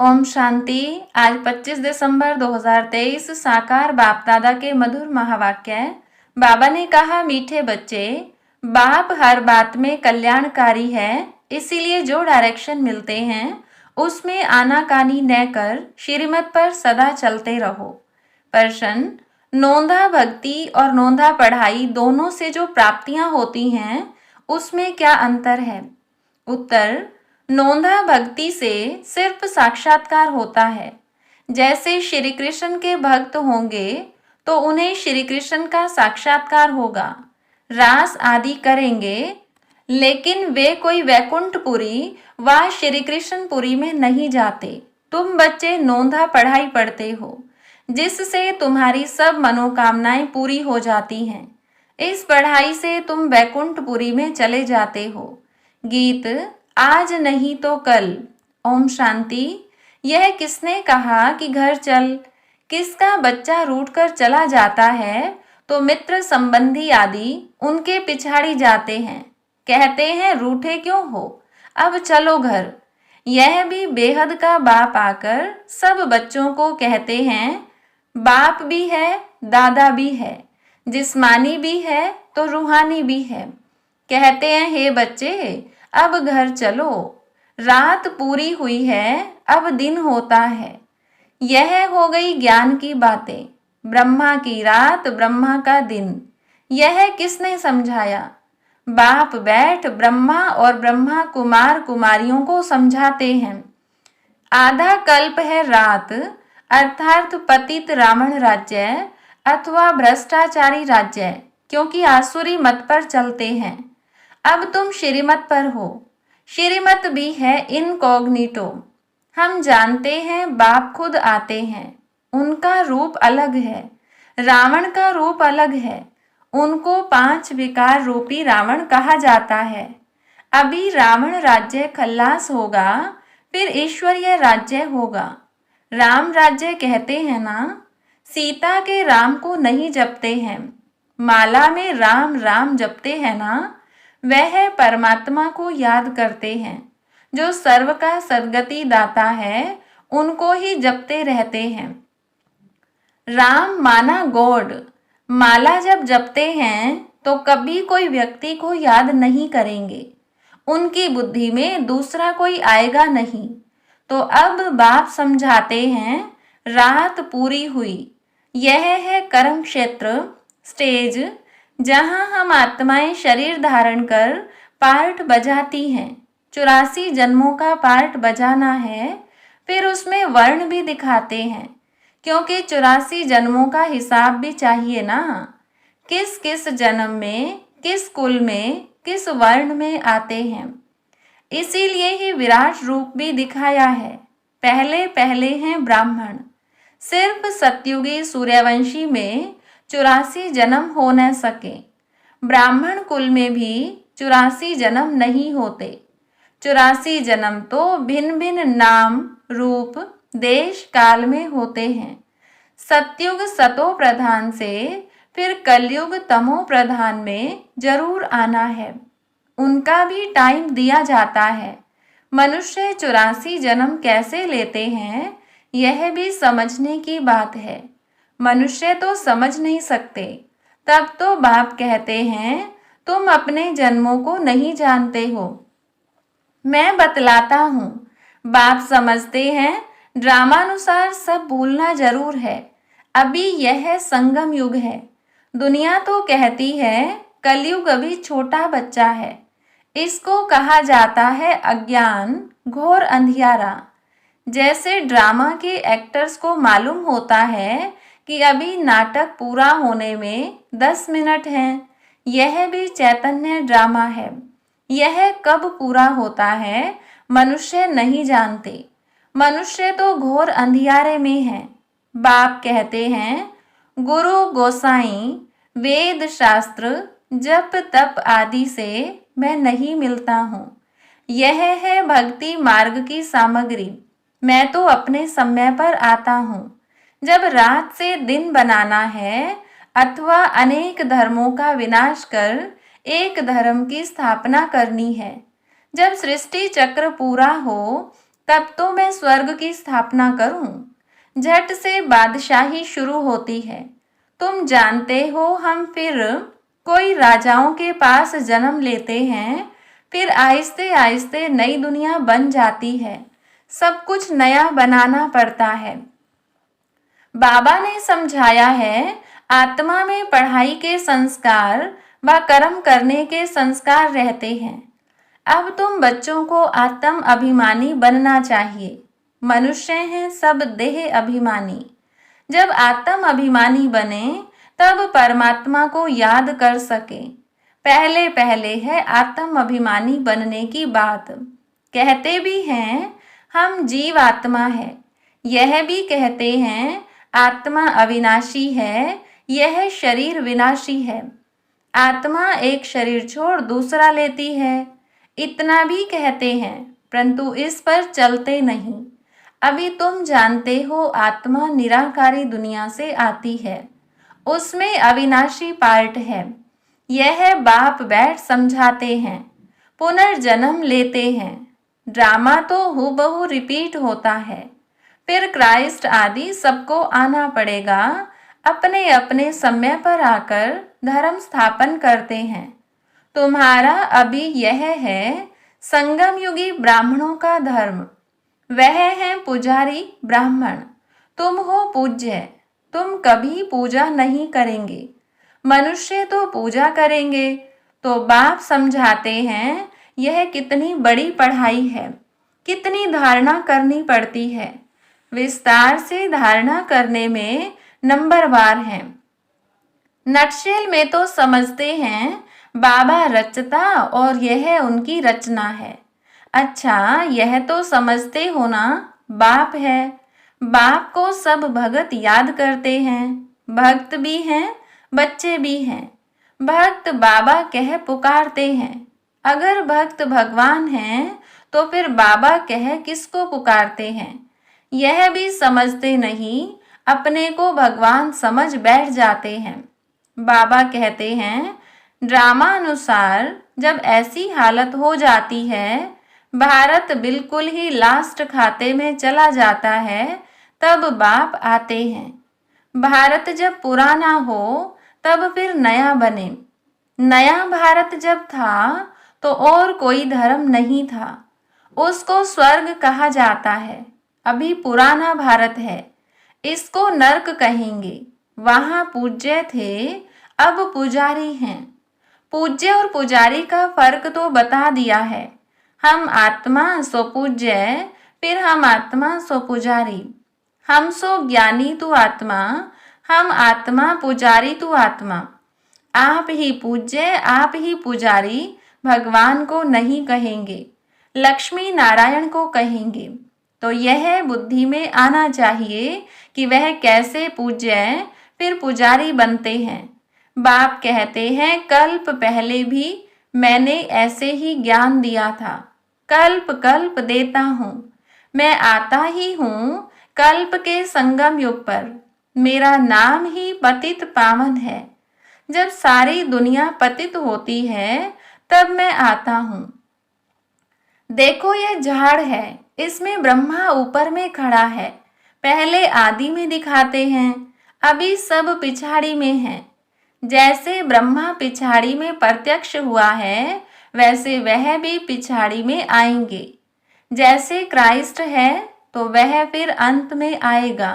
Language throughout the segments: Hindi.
ओम शांति। आज 25 दिसंबर 2023 साकार बाप दादा के मधुर महावाक्य। बाबा ने कहा, मीठे बच्चे, बाप हर बात में कल्याणकारी है, इसीलिए जो डायरेक्शन मिलते हैं उसमें आनाकानी न कर श्रीमत पर सदा चलते रहो। प्रश्न, नोंदा भक्ति और नोंदा पढ़ाई दोनों से जो प्राप्तियां होती हैं उसमें क्या अंतर है? उत्तर, नोंदा भक्ति से सिर्फ साक्षात्कार होता है। जैसे श्री कृष्ण के भक्त होंगे तो उन्हें श्री कृष्ण का साक्षात्कार होगा, रास आदि करेंगे, लेकिन वे कोई वैकुंठपुरी व श्री कृष्णपुरी में नहीं जाते। तुम बच्चे नोंदा पढ़ाई पढ़ते हो, जिससे तुम्हारी सब मनोकामनाएं पूरी हो जाती हैं। इस पढ़ाई से तुम वैकुंठपुरी में चले जाते हो। गीत, आज नहीं तो कल। ओम शांति। यह किसने कहा कि घर चल? किसका बच्चा रूठ कर चला जाता है तो मित्र संबंधी आदि उनके पिछाड़ी जाते हैं, कहते हैं रूठे क्यों हो, अब चलो घर। यह भी बेहद का बाप आकर सब बच्चों को कहते हैं, बाप भी है, दादा भी है, जिस्मानी भी है तो रूहानी भी है। कहते हैं, हे बच्चे, अब घर चलो, रात पूरी हुई है, अब दिन होता है। यह हो गई ज्ञान की बातें। ब्रह्मा की रात, ब्रह्मा का दिन। यह किसने समझाया? बाप बैठ ब्रह्मा और ब्रह्मा कुमार कुमारियों को समझाते हैं। आधा कल्प है रात, अर्थात पतित रावण राज्य अथवा भ्रष्टाचारी राज्य, क्योंकि आसुरी मत पर चलते हैं। अब तुम श्रीमत पर हो। श्रीमत भी है इनकॉग्निटो। हम जानते हैं बाप खुद आते हैं, उनका रूप अलग है, रावण का रूप अलग है। उनको 5 विकार रूपी रावण कहा जाता है। अभी रावण राज्य खल्लास होगा, फिर ईश्वरीय राज्य होगा। राम राज्य कहते हैं ना, सीता के राम को नहीं जपते हैं। माला में राम राम जपते हैं ना, वह परमात्मा को याद करते हैं। जो सर्व का सद्गति दाता है, उनको ही जपते रहते हैं। राम माना गॉड। माला जब जपते हैं तो कभी कोई व्यक्ति को याद नहीं करेंगे, उनकी बुद्धि में दूसरा कोई आएगा नहीं। तो अब बाप समझाते हैं, रात पूरी हुई। यह है कर्म क्षेत्र, स्टेज, जहां हम आत्माएं शरीर धारण कर पार्ट बजाती हैं। 84 जन्मों का पार्ट बजाना है, फिर उसमें वर्ण भी दिखाते हैं, क्योंकि 84 जन्मों का हिसाब भी चाहिए ना। किस किस जन्म में, किस कुल में, किस वर्ण में आते हैं। इसीलिए ही विराट रूप भी दिखाया है। पहले पहले हैं ब्राह्मण। सिर्फ सतयुगी सूर्यवंशी में 84 जन्म हो न सके। ब्राह्मण कुल में भी 84 जन्म नहीं होते। 84 जन्म तो भिन्न भिन्न नाम, रूप, देश, काल में होते हैं। सतयुग सतो प्रधान से फिर कलयुग तमो प्रधान में जरूर आना है। उनका भी टाइम दिया जाता है। मनुष्य 84 जन्म कैसे लेते हैं, यह भी समझने की बात है। मनुष्य तो समझ नहीं सकते। तब तो बाप कहते हैं, तुम अपने जन्मों को नहीं जानते हो, मैं बतलाता हूँ। बाप समझते हैं, ड्रामानुसार सब भूलना जरूर है। अभी यह संगम युग है। दुनिया तो कहती है कलयुग अभी छोटा बच्चा है। इसको कहा जाता है अज्ञान, घोर अंधियारा। जैसे ड्रामा के एक्टर्स को मालूम होता है कि अभी नाटक पूरा होने में 10 मिनट हैं, यह भी चैतन्य ड्रामा है। यह कब पूरा होता है मनुष्य नहीं जानते। मनुष्य तो घोर अंधियारे में है। बाप कहते हैं, गुरु गोसाई, वेद शास्त्र, जप तप आदि से मैं नहीं मिलता हूँ। यह है भक्ति मार्ग की सामग्री। मैं तो अपने समय पर आता हूँ। जब रात से दिन बनाना है अथवा अनेक धर्मों का विनाश कर एक धर्म की स्थापना करनी है, जब सृष्टि चक्र पूरा हो तब तो मैं स्वर्ग की स्थापना करूं। झट से बादशाही शुरू होती है। तुम जानते हो, हम फिर कोई राजाओं के पास जन्म लेते हैं, फिर आहिस्ते आहिस्ते नई दुनिया बन जाती है। सब कुछ नया बनाना पड़ता है। बाबा ने समझाया है, आत्मा में पढ़ाई के संस्कार व कर्म करने के संस्कार रहते हैं। अब तुम बच्चों को आत्म अभिमानी बनना चाहिए। मनुष्य हैं सब देह अभिमानी। जब आत्म अभिमानी बने तब परमात्मा को याद कर सके। पहले पहले है आत्म अभिमानी बनने की बात। कहते भी हैं हम जीव आत्मा है, यह भी कहते हैं आत्मा अविनाशी है, यह शरीर विनाशी है। आत्मा एक शरीर छोड़ दूसरा लेती है, इतना भी कहते हैं, परंतु इस पर चलते नहीं। अभी तुम जानते हो आत्मा निराकारी दुनिया से आती है, उसमें अविनाशी पार्ट है। यह बाप बैठ समझाते हैं, पुनर्जन्म लेते हैं। ड्रामा तो हूबहू रिपीट होता है। फिर क्राइस्ट आदि सबको आना पड़ेगा, अपने अपने समय पर आकर धर्म स्थापन करते हैं। तुम्हारा अभी यह है संगम युगी ब्राह्मणों का धर्म। वह है पुजारी ब्राह्मण, तुम हो पूज्य। तुम कभी पूजा नहीं करेंगे, मनुष्य तो पूजा करेंगे। तो बाप समझाते हैं यह कितनी बड़ी पढ़ाई है, कितनी धारणा करनी पड़ती है। विस्तार से धारणा करने में नंबरवार हैं। नटशेल में तो समझते हैं बाबा रचता और यह उनकी रचना है। अच्छा, यह तो समझते हो ना, बाप है। बाप को सब भगत याद करते हैं, भक्त भी हैं, बच्चे भी हैं। भक्त बाबा कह पुकारते हैं। अगर भक्त भगवान हैं तो फिर बाबा कह किसको पुकारते हैं? यह भी समझते नहीं, अपने को भगवान समझ बैठ जाते हैं। बाबा कहते हैं ड्रामा अनुसार जब ऐसी हालत हो जाती है, भारत बिल्कुल ही लास्ट खाते में चला जाता है, तब बाप आते हैं। भारत जब पुराना हो तब फिर नया बने। नया भारत जब था तो और कोई धर्म नहीं था, उसको स्वर्ग कहा जाता है। अभी पुराना भारत है, इसको नर्क कहेंगे। वहां पूज्य थे, अब पुजारी हैं। पूज्य और पुजारी का फर्क तो बता दिया है। हम आत्मा सो पूज्य, फिर हम आत्मा सो पुजारी। हम सो ज्ञानी तू आत्मा, हम आत्मा पुजारी तू आत्मा। आप ही पूज्य, आप ही पुजारी भगवान को नहीं कहेंगे, लक्ष्मी नारायण को कहेंगे। तो यह बुद्धि में आना चाहिए कि वह कैसे पूज्य फिर पुजारी बनते हैं। बाप कहते हैं कल्प पहले भी मैंने ऐसे ही ज्ञान दिया था, कल्प कल्प देता हूँ। मैं आता ही हूँ कल्प के संगम युग पर। मेरा नाम ही पतित पावन है। जब सारी दुनिया पतित होती है तब मैं आता हूँ। देखो यह झाड़ है, इसमें ब्रह्मा ऊपर में खड़ा है। पहले आदि में दिखाते हैं, अभी सब पिछाड़ी में है। जैसे ब्रह्मा पिछाड़ी में प्रत्यक्ष हुआ है, वैसे वह भी पिछाड़ी में आएंगे। जैसे क्राइस्ट है तो वह फिर अंत में आएगा,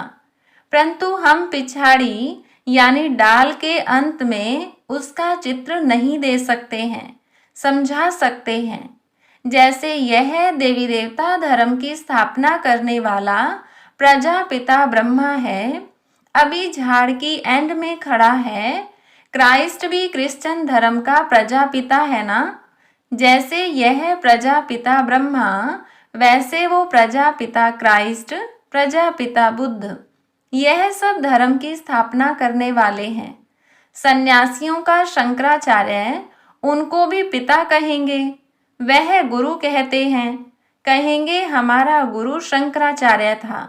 परंतु हम पिछाड़ी यानी डाल के अंत में उसका चित्र नहीं दे सकते हैं, समझा सकते हैं। जैसे यह देवी देवता धर्म की स्थापना करने वाला प्रजापिता ब्रह्मा है, अभी झाड़ की एंड में खड़ा है। क्राइस्ट भी क्रिश्चियन धर्म का प्रजापिता है ना। जैसे यह प्रजापिता ब्रह्मा, वैसे वो प्रजापिता क्राइस्ट, प्रजापिता बुद्ध, यह सब धर्म की स्थापना करने वाले हैं। सन्यासियों का शंकराचार्य, उनको भी पिता कहेंगे। वह गुरु कहते हैं, कहेंगे हमारा गुरु शंकराचार्य था।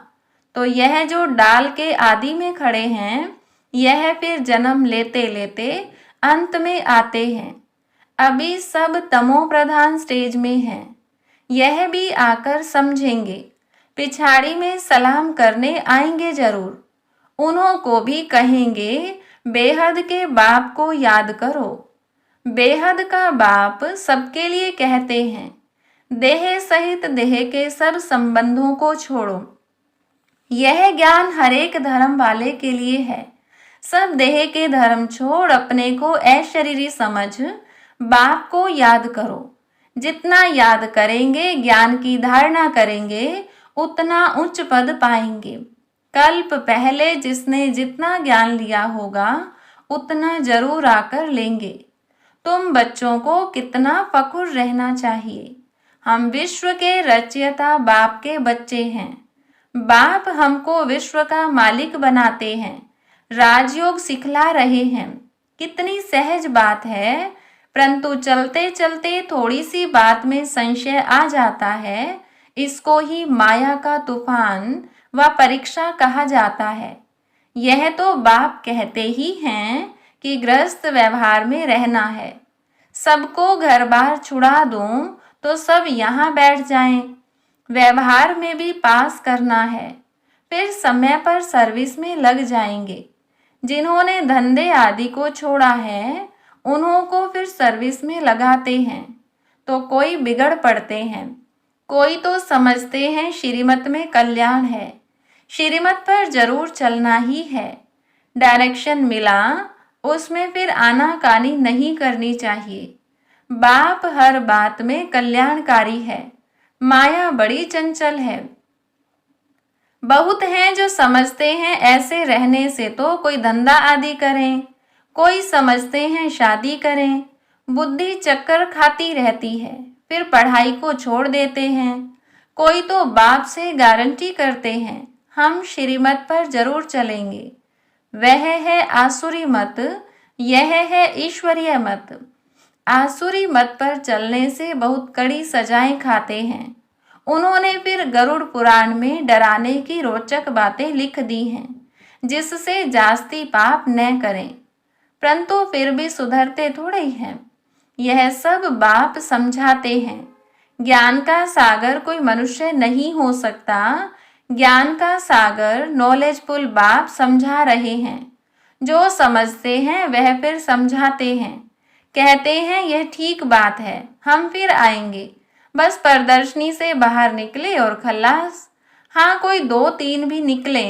तो यह जो डाल के आदि में खड़े हैं, यह फिर जन्म लेते लेते अंत में आते हैं। अभी सब तमो प्रधान स्टेज में हैं। यह भी आकर समझेंगे, पिछाड़ी में सलाम करने आएंगे जरूर। उन्हों को भी कहेंगे बेहद के बाप को याद करो। बेहद का बाप सबके लिए कहते हैं देह सहित देह के सब संबंधों को छोड़ो। यह ज्ञान हरेक धर्म वाले के लिए है। सब देह के धर्म छोड़ अपने को अशरीरी समझ बाप को याद करो। जितना याद करेंगे, ज्ञान की धारणा करेंगे, उतना उच्च पद पाएंगे। कल्प पहले जिसने जितना ज्ञान लिया होगा उतना जरूर आकर लेंगे। तुम बच्चों को कितना फखुर रहना चाहिए। हम विश्व के रचयिता बाप के बच्चे हैं। बाप हमको विश्व का मालिक बनाते हैं, राजयोग सिखला रहे हैं। कितनी सहज बात है, परंतु चलते चलते थोड़ी सी बात में संशय आ जाता है। इसको ही माया का तूफान व परीक्षा कहा जाता है। यह तो बाप कहते ही हैं कि गृहस्थ व्यवहार में रहना है। सबको घर बार छुड़ा दूं तो सब यहाँ बैठ जाएं। व्यवहार में भी पास करना है, फिर समय पर सर्विस में लग जाएंगे। जिन्होंने धंधे आदि को छोड़ा है उन्हों को फिर सर्विस में लगाते हैं तो कोई बिगड़ पड़ते हैं। कोई तो समझते हैं श्रीमत में कल्याण है, श्रीमत पर जरूर चलना ही है। डायरेक्शन मिला उसमें फिर आनाकानी नहीं करनी चाहिए। बाप हर बात में कल्याणकारी है। माया बड़ी चंचल है। बहुत हैं जो समझते हैं ऐसे रहने से तो कोई धंधा आदि करें, कोई समझते हैं शादी करें। बुद्धि चक्कर खाती रहती है, फिर पढ़ाई को छोड़ देते हैं। कोई तो बाप से गारंटी करते हैं हम श्रीमत पर जरूर चलेंगे। वह है आसुरी मत, यह है ईश्वरीय मत। आसुरी मत पर चलने से बहुत कड़ी सजाएं खाते हैं। उन्होंने फिर गरुड़ पुराण में डराने की रोचक बातें लिख दी हैं, जिससे जास्ती पाप न करें, परंतु फिर भी सुधरते थोड़े ही हैं। यह सब बाप समझाते हैं। ज्ञान का सागर कोई मनुष्य नहीं हो सकता। ज्ञान का सागर नॉलेजफुल बाप समझा रहे हैं। जो समझते हैं वह फिर समझाते हैं, कहते हैं यह ठीक बात है, हम फिर आएंगे। बस प्रदर्शनी से बाहर निकले और खल्लास। हाँ, कोई 2-3 भी निकले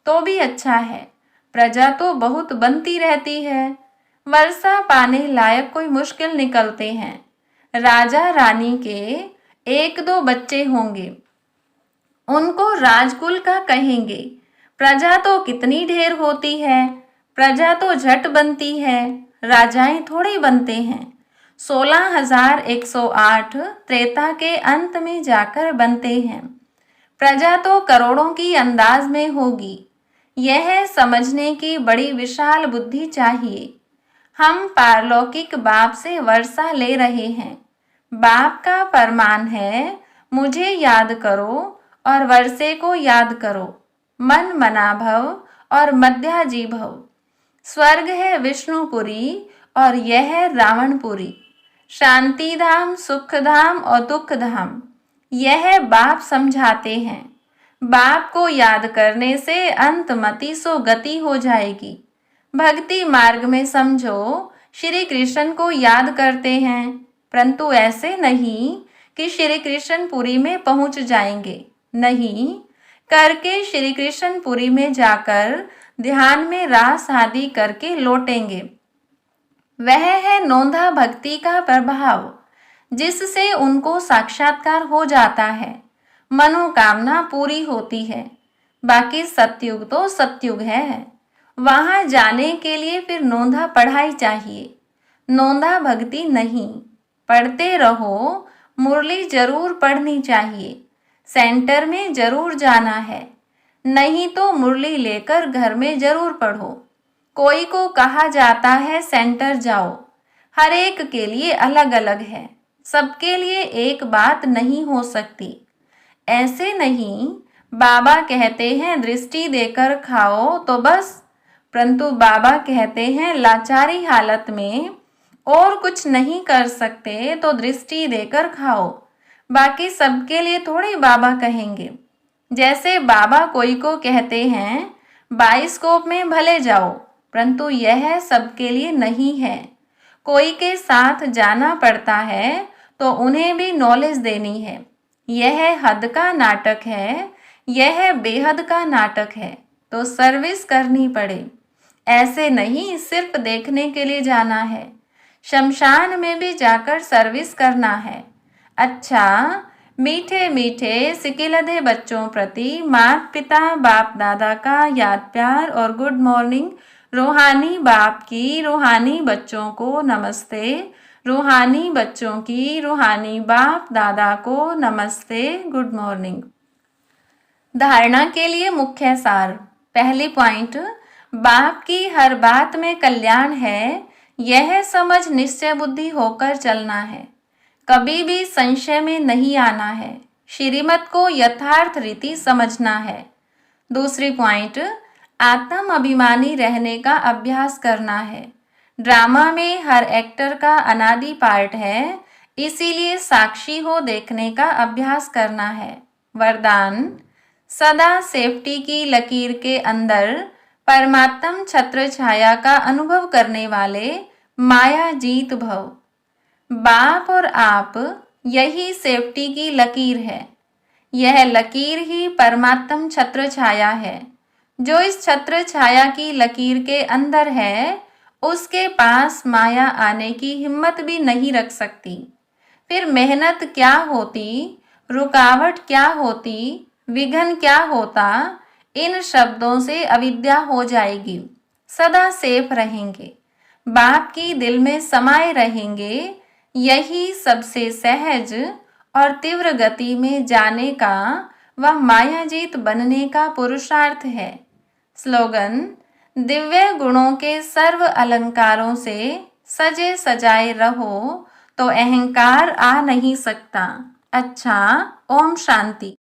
तो भी अच्छा है। प्रजा तो बहुत बनती रहती है। वर्षा पाने लायक कोई मुश्किल निकलते हैं। राजा रानी के 1-2 बच्चे होंगे, उनको राजकुल का कहेंगे। प्रजा तो कितनी ढेर होती है। प्रजा तो झट बनती है, राजाएं थोड़े बनते हैं। 16,108 त्रेता के अंत में जाकर बनते हैं। प्रजा तो करोड़ों की अंदाज में होगी। यह समझने की बड़ी विशाल बुद्धि चाहिए। हम पारलौकिक बाप से वर्षा ले रहे हैं। बाप का फरमान है मुझे याद करो और वर्षे को याद करो। मन मना भव और मध्याजी भव। स्वर्ग है विष्णुपुरी और यह है रावणपुरी। शांति धाम, सुख धाम और दुख धाम, यह बाप समझाते हैं। बाप को याद करने से अंतमति सो गति हो जाएगी। भक्ति मार्ग में समझो श्री कृष्ण को याद करते हैं, परंतु ऐसे नहीं कि श्री कृष्णपुरी में पहुंच जाएंगे। नहीं, करके श्री कृष्णपुरी में जाकर ध्यान में रास आदि करके लौटेंगे। वह है नोंधा भक्ति का प्रभाव, जिससे उनको साक्षात्कार हो जाता है, मनोकामना पूरी होती है। बाकी सतयुग तो सतयुग है, वहां जाने के लिए फिर नोंधा पढ़ाई चाहिए। नोंधा भक्ति नहीं। पढ़ते रहो, मुरली जरूर पढ़नी चाहिए। सेंटर में जरूर जाना है, नहीं तो मुरली लेकर घर में जरूर पढ़ो। कोई को कहा जाता है सेंटर जाओ, हर एक के लिए अलग अलग है। सबके लिए एक बात नहीं हो सकती। ऐसे नहीं, बाबा कहते हैं दृष्टि देकर खाओ तो बस, परंतु बाबा कहते हैं लाचारी हालत में और कुछ नहीं कर सकते तो दृष्टि देकर खाओ। बाकी सबके लिए थोड़े बाबा कहेंगे। जैसे बाबा कोई को कहते हैं बाइस्कोप में भले जाओ, परंतु यह सबके लिए नहीं है। कोई के साथ जाना पड़ता है तो उन्हें भी नॉलेज देनी है। यह हद का नाटक है, यह बेहद का नाटक है, तो सर्विस करनी पड़े। ऐसे नहीं सिर्फ देखने के लिए जाना है, शमशान में भी जाकर सर्विस करना है। अच्छा, मीठे मीठे सिकिलधे बच्चों प्रति माता पिता बाप दादा का याद प्यार और गुड मॉर्निंग। रूहानी बाप की रूहानी बच्चों को नमस्ते, रूहानी बच्चों की रूहानी बाप दादा को नमस्ते, गुड मॉर्निंग। धारणा के लिए मुख्य सार। पहली पॉइंट, बाप की हर बात में कल्याण है, यह समझ निश्चय बुद्धि होकर चलना है। कभी भी संशय में नहीं आना है, श्रीमत को यथार्थ रीति समझना है। दूसरी पॉइंट, आत्म अभिमानी रहने का अभ्यास करना है। ड्रामा में हर एक्टर का अनादि पार्ट है, इसीलिए साक्षी हो देखने का अभ्यास करना है। वरदान, सदा सेफ्टी की लकीर के अंदर परमात्म छत्र छाया का अनुभव करने वाले माया जीत भव। बाप और आप, यही सेफ्टी की लकीर है। यह लकीर ही परमात्म छत्र छाया है। जो इस छत्र छाया की लकीर के अंदर है, उसके पास माया आने की हिम्मत भी नहीं रख सकती। फिर मेहनत क्या होती, रुकावट क्या होती, विघ्न क्या होता, इन शब्दों से अविद्या हो जाएगी। सदा सेफ रहेंगे, बाप की दिल में समाये रहेंगे। यही सबसे सहज और तीव्र गति में जाने का व मायाजीत बनने का पुरुषार्थ है। स्लोगन, दिव्य गुणों के सर्व अलंकारों से सजे सजाए रहो तो अहंकार आ नहीं सकता। अच्छा, ओम शांति।